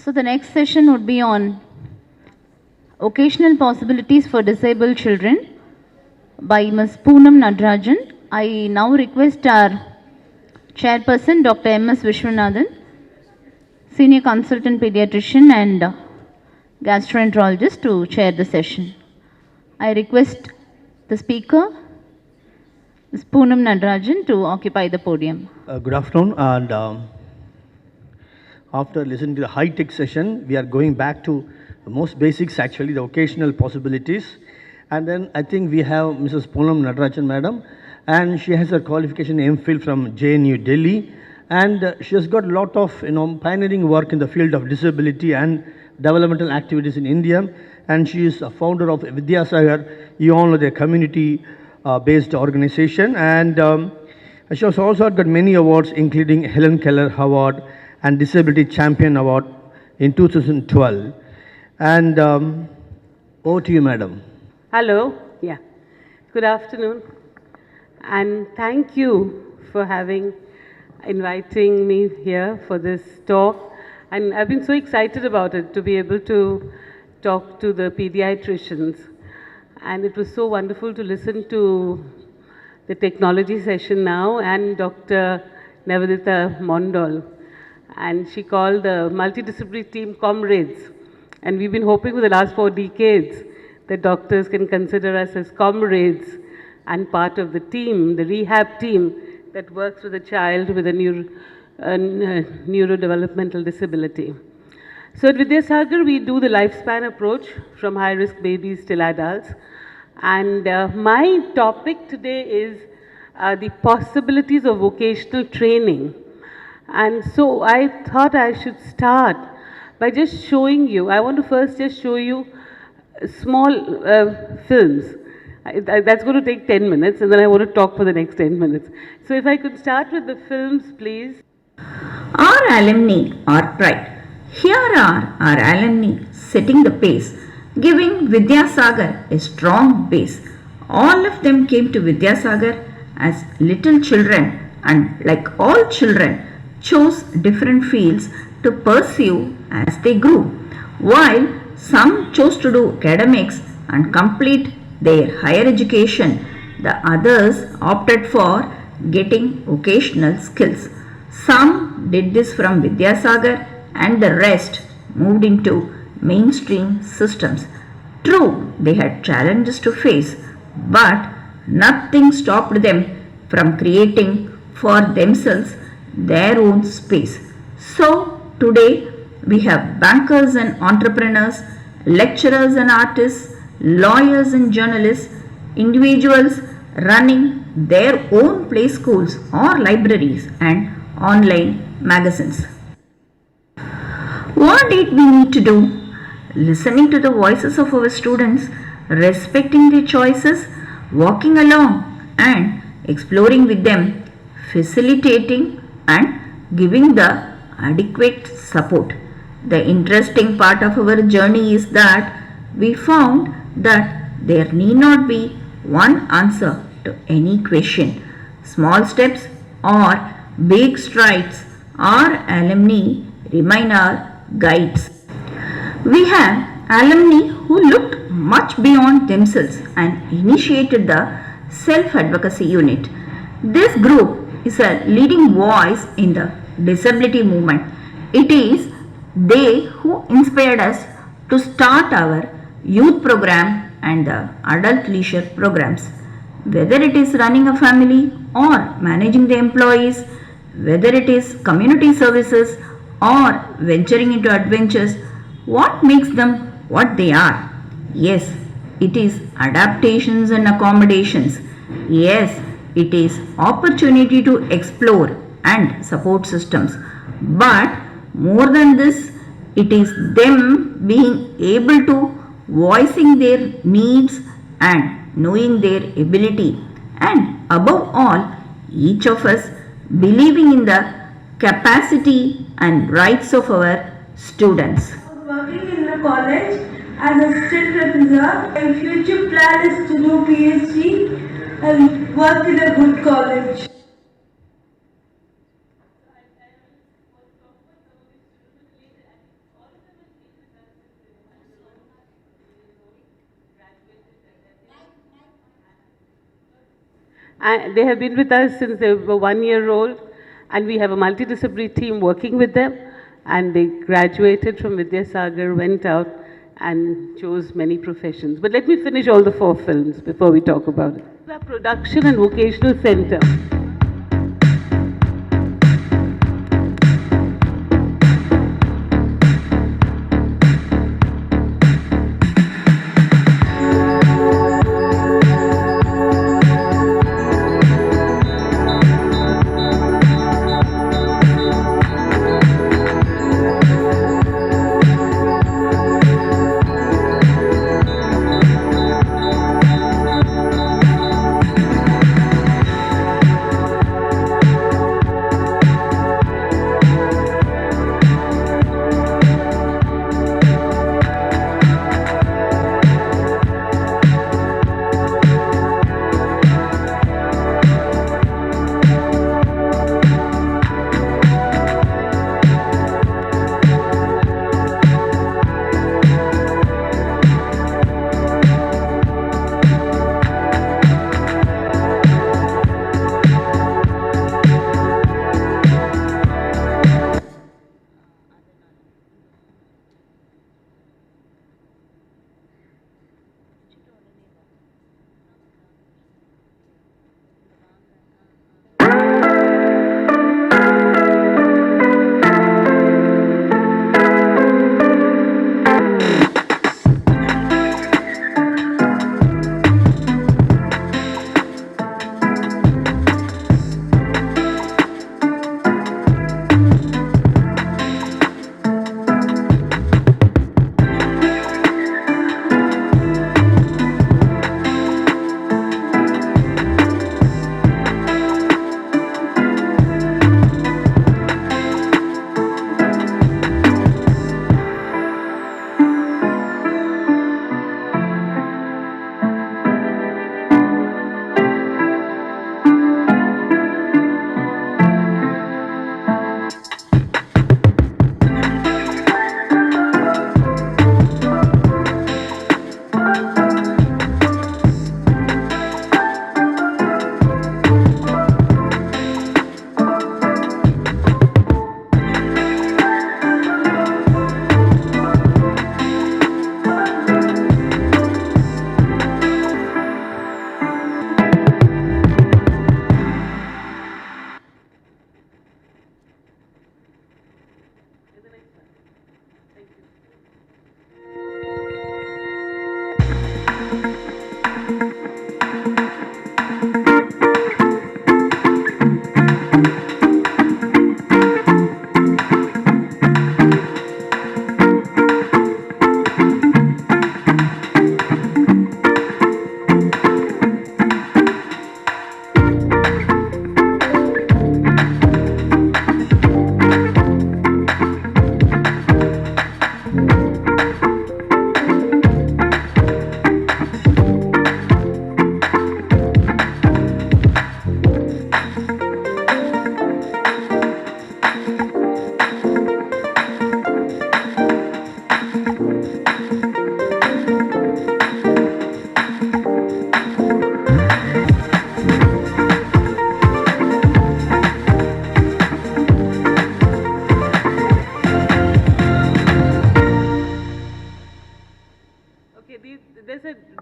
So the next session would be on Vocational Possibilities for Disabled Children by Ms. Poonam Natarajan. I now request our Chairperson, Dr. M.S. Vishwanathan, Senior Consultant Pediatrician and Gastroenterologist to chair the session. I request the speaker, Ms. Poonam Natarajan, to occupy the podium. Good afternoon, and after listening to the high-tech session, we are going back to the most basics, actually, the vocational possibilities. And then I think we have Mrs. Poonam Natarajan, madam, and she has her qualification MPhil from JNU Delhi, and she has got a lot of pioneering work in the field of disability and developmental activities in India, and she is a founder of Vidyasagar. You all know, their community-based organization, and she has also got many awards, including Helen Keller Award and Disability Champion Award in 2012. And over to you, madam. Hello. Yeah. Good afternoon. And thank you for inviting me here for this talk. And I've been so excited about it, to be able to talk to the pediatricians. And it was so wonderful to listen to the technology session now and Dr. Nivedita Mondal. And she called the multidisciplinary team comrades. And we've been hoping for the last 4 decades that doctors can consider us as comrades and part of the team, the rehab team that works with a child with a neurodevelopmental disability. So at Vidyasagar, we do the lifespan approach from high-risk babies till adults. And my topic today is the possibilities of vocational training. And so I thought I should start by just showing you. I want to first just show you small films. That's going to take 10 minutes, and then I want to talk for the next 10 minutes. So if I could start with the films, please. Our alumni are pride. Here are our alumni setting the pace, giving Vidyasagar a strong base. All of them came to Vidyasagar as little children, and like all children, chose different fields to pursue as they grew. While some chose to do academics and complete their higher education, the others opted for getting vocational skills. Some did this from Vidyasagar and the rest moved into mainstream systems. True, they had challenges to face, but nothing stopped them from creating for themselves their own space. So today we have bankers and entrepreneurs, lecturers and artists, lawyers and journalists, individuals running their own play schools or libraries and online magazines. What did we need to do? Listening to the voices of our students, respecting their choices, walking along and exploring with them, facilitating and giving the adequate support. The interesting part of our journey is that we found that there need not be one answer to any question. Small steps or big strides, our alumni remain our guides. We have alumni who looked much beyond themselves and initiated the self-advocacy unit. This group is a leading voice in the disability movement. It is they who inspired us to start our youth program and the adult leisure programs. Whether it is running a family or managing the employees, whether it is community services or venturing into adventures, what makes them what they are? Yes, it is adaptations and accommodations. Yes, it is opportunity to explore and support systems. But more than this, it is them being able to voicing their needs and knowing their ability, and above all, each of us believing in the capacity and rights of our students. Working in the college as a student professor, my future plan is to do PhD and work in a good college. And they have been with us since they were 1 year old, and we have a multidisciplinary team working with them. And they graduated from Vidyasagar, went out and chose many professions. But let me finish all the 4 films before we talk about it. The Production and Vocational Center.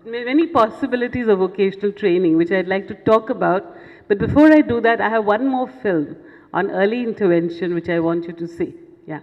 Many possibilities of vocational training, which I'd like to talk about. But before I do that, I have one more film on early intervention, which I want you to see. Yeah.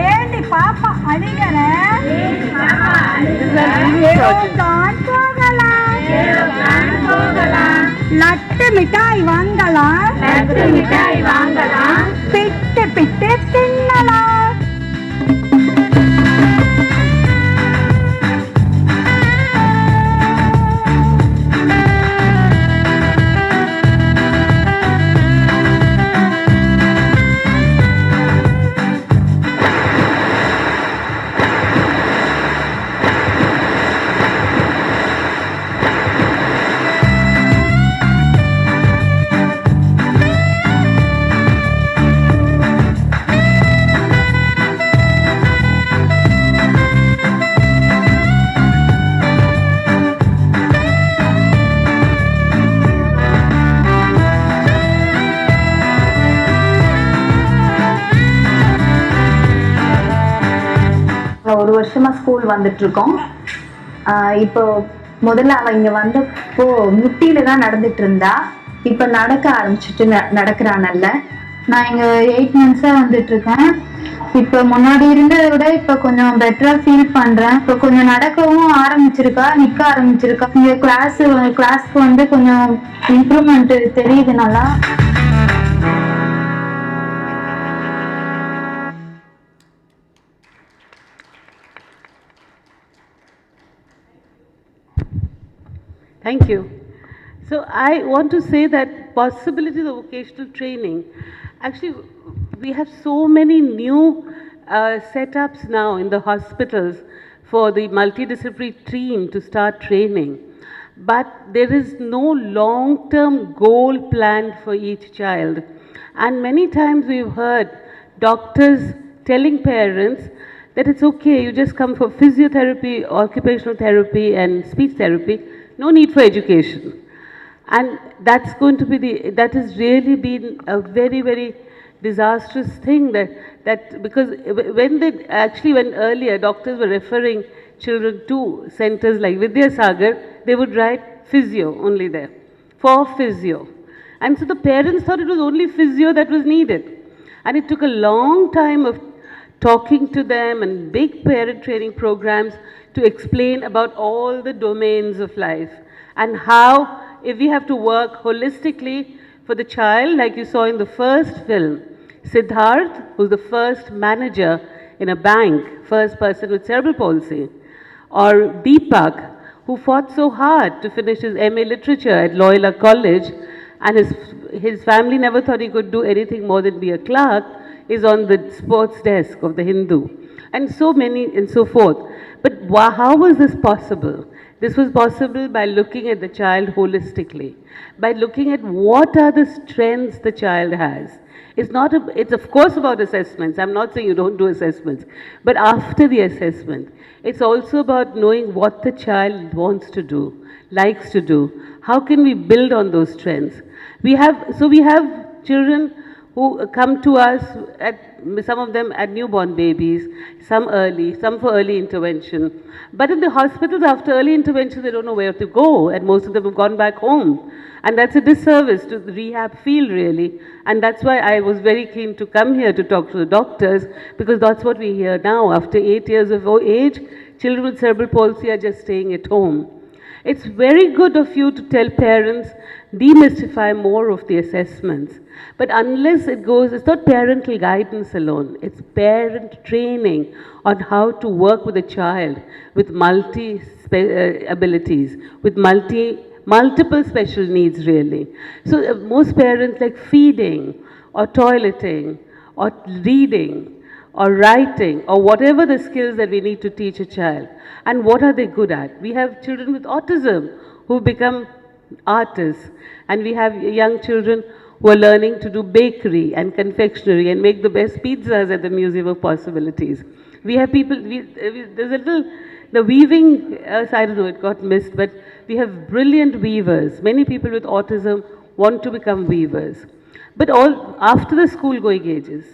ఏంటి పాప అడిగరా లట్టు మిఠాయి వాంగలా పిట్టే పిట్టే తిన్నలా ஒரு வருஷமா school வந்துட்டு இருக்கோம். இப்போ முதல்ல அவ இங்க வந்தப்போ முட்டியில தான் நடந்துட்டு இருந்தா. இப்போ நடக்க ஆரம்பிச்சுட்டு நடக்கிறா நல்ல. நான் இங்க 8 months வந்துட்டு இருக்கேன். இப்போ முன்னாடி இருந்ததை விட இப்போ கொஞ்சம் பெட்டரா ஃபீல் பண்றேன். இப்போ கொஞ்சம் நடக்கவும் ஆரம்பிச்சிருக்கா, நிக்க ஆரம்பிச்சிருக்கா. இங்க கிளாஸ்க்கு வந்து கொஞ்சம் இம்ப்ரூவ்மெண்ட் தெரியுது நல்லா. Thank you. So I want to say that possibilities of vocational training, actually we have so many new setups now in the hospitals for the multidisciplinary team to start training. But there is no long-term goal planned for each child. And many times we've heard doctors telling parents that it's okay, you just come for physiotherapy, occupational therapy and speech therapy, no need for education. And that's going to be that has really been a very, very disastrous thing that because when earlier doctors were referring children to centers like Vidyasagar, they would write physio only there, for physio. And so the parents thought it was only physio that was needed. And it took a long time of talking to them and big parent training programs to explain about all the domains of life and how, if we have to work holistically for the child, like you saw in the first film, Siddharth, who's the first manager in a bank, first person with cerebral palsy, or Deepak, who fought so hard to finish his MA Literature at Loyola College, and his family never thought he could do anything more than be a clerk, is on the sports desk of the Hindu, and so many and so forth. But how was this possible? This was possible by looking at the child holistically, by looking at what are the strengths the child has. It's of course about assessments. I'm not saying you don't do assessments, but after the assessment, it's also about knowing what the child wants to do, likes to do. How can we build on those strengths? We have children who come to us, some of them at newborn babies, some early, some for early intervention. But in the hospitals, after early intervention, they don't know where to go, and most of them have gone back home. And that's a disservice to the rehab field, really. And that's why I was very keen to come here to talk to the doctors, because that's what we hear now. After 8 years of age, children with cerebral palsy are just staying at home. It's very good of you to tell parents, demystify more of the assessments. But unless it's not parental guidance alone, it's parent training on how to work with a child with abilities, with multiple special needs, really. So most parents, like feeding or toileting or reading or writing or whatever the skills that we need to teach a child, and what are they good at. We have children with autism who become artists, and we have young children who are learning to do bakery and confectionery and make the best pizzas at the Museum of Possibilities. We have people, there's a little, the weaving, I don't know, it got missed, but we have brilliant weavers. Many people with autism want to become weavers, but all after the school going ages.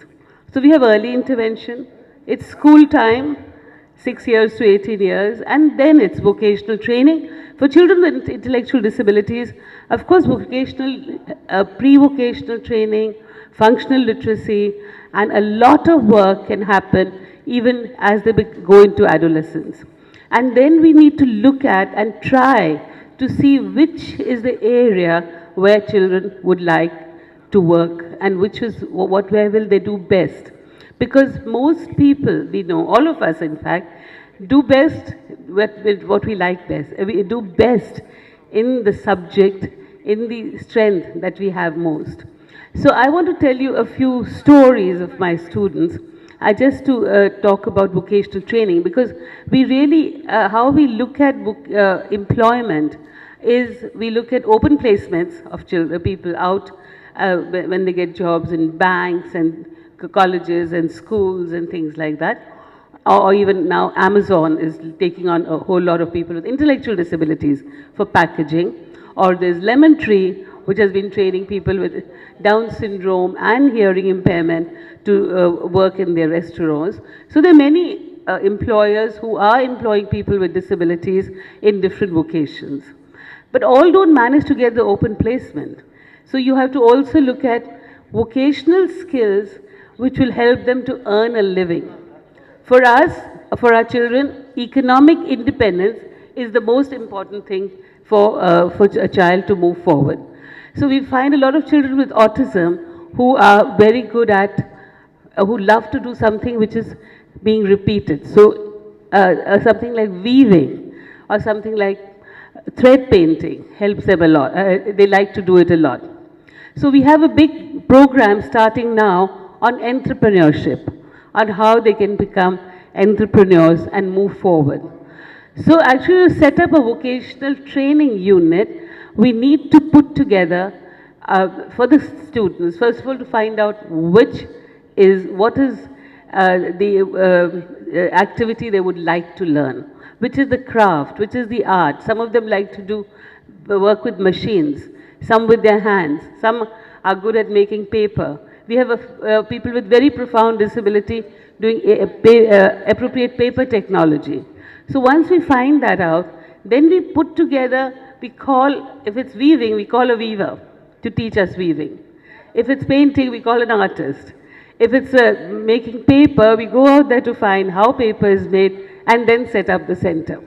So we have early intervention, it's school time, 6 years to 18 years, and then it's vocational training. For children with intellectual disabilities, of course, vocational, pre-vocational training, functional literacy, and a lot of work can happen even as they go into adolescence. And then we need to look at and try to see which is the area where children would like to work and which is where will they do best. Because most people, we know, all of us in fact, do best with what we like best. We do best in the subject, in the strength that we have most. So I want to tell you a few stories of my students. I just to talk about vocational training, because we really, how we look at employment is we look at open placements of children, people out when they get jobs in banks and colleges and schools and things like that. Or even now Amazon is taking on a whole lot of people with intellectual disabilities for packaging. Or there's Lemon Tree, which has been training people with Down syndrome and hearing impairment to work in their restaurants. So there are many employers who are employing people with disabilities in different vocations. But all don't manage to get the open placement. So you have to also look at vocational skills which will help them to earn a living. For us, for our children, economic independence is the most important thing for a child to move forward. So we find a lot of children with autism who are very good at, who love to do something which is being repeated. So something like weaving or something like thread painting helps them a lot. They like to do it a lot. So we have a big program starting now on entrepreneurship, on how they can become entrepreneurs and move forward. So actually to set up a vocational training unit, we need to put together for the students, first of all to find out what is the activity they would like to learn, which is the craft, which is the art. Some of them like to do work with machines, some with their hands, some are good at making paper. We have people with very profound disability doing appropriate paper technology. So once we find that out, then we put together, we call, if it's weaving, we call a weaver to teach us weaving. If it's painting, we call an artist. If it's making paper, we go out there to find how paper is made and then set up the center.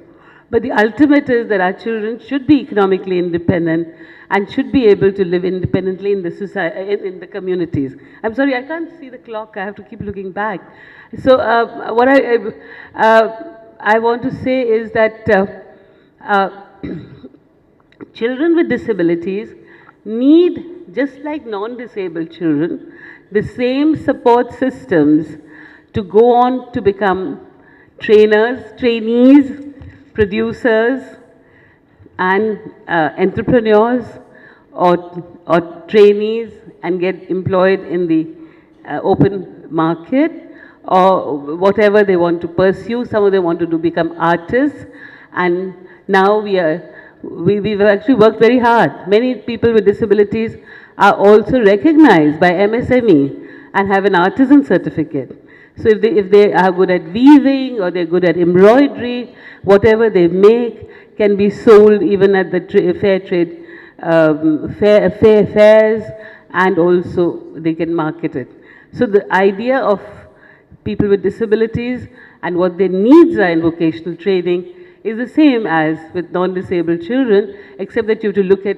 But the ultimate is that our children should be economically independent and should be able to live independently in the society, in the communities. I'm sorry, I can't see the clock. I have to keep looking back. So what I want to say is that children with disabilities need, just like non-disabled children, the same support systems to go on to become trainers, trainees, producers, and entrepreneurs or trainees and get employed in the open market or whatever they want to pursue. Some of them want to become artists, and now we've actually worked very hard. Many people with disabilities are also recognized by MSME and have an artisan certificate. So if they are good at weaving or they're good at embroidery, whatever they make can be sold even at the fair trade fairs, and also they can market it. So the idea of people with disabilities and what their needs are in vocational training is the same as with non-disabled children, except that you have to look at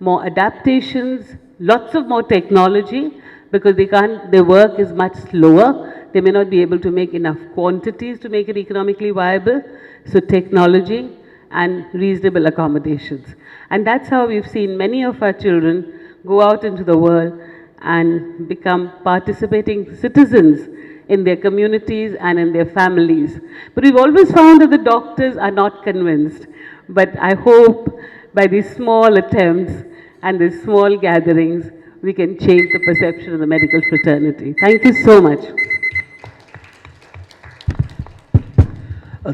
more adaptations, lots of more technology, because their work is much slower. They may not be able to make enough quantities to make it economically viable. So technology and reasonable accommodations. And that's how we've seen many of our children go out into the world and become participating citizens in their communities and in their families. But we've always found that the doctors are not convinced. But I hope by these small attempts and these small gatherings, we can change the perception of the medical fraternity. Thank you so much.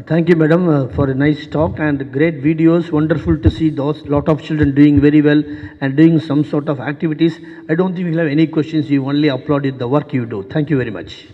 Thank you, madam, for a nice talk and great videos. Wonderful to see those lot of children doing very well and doing some sort of activities. I don't think we'll have any questions. You only applauded the work you do. Thank you very much.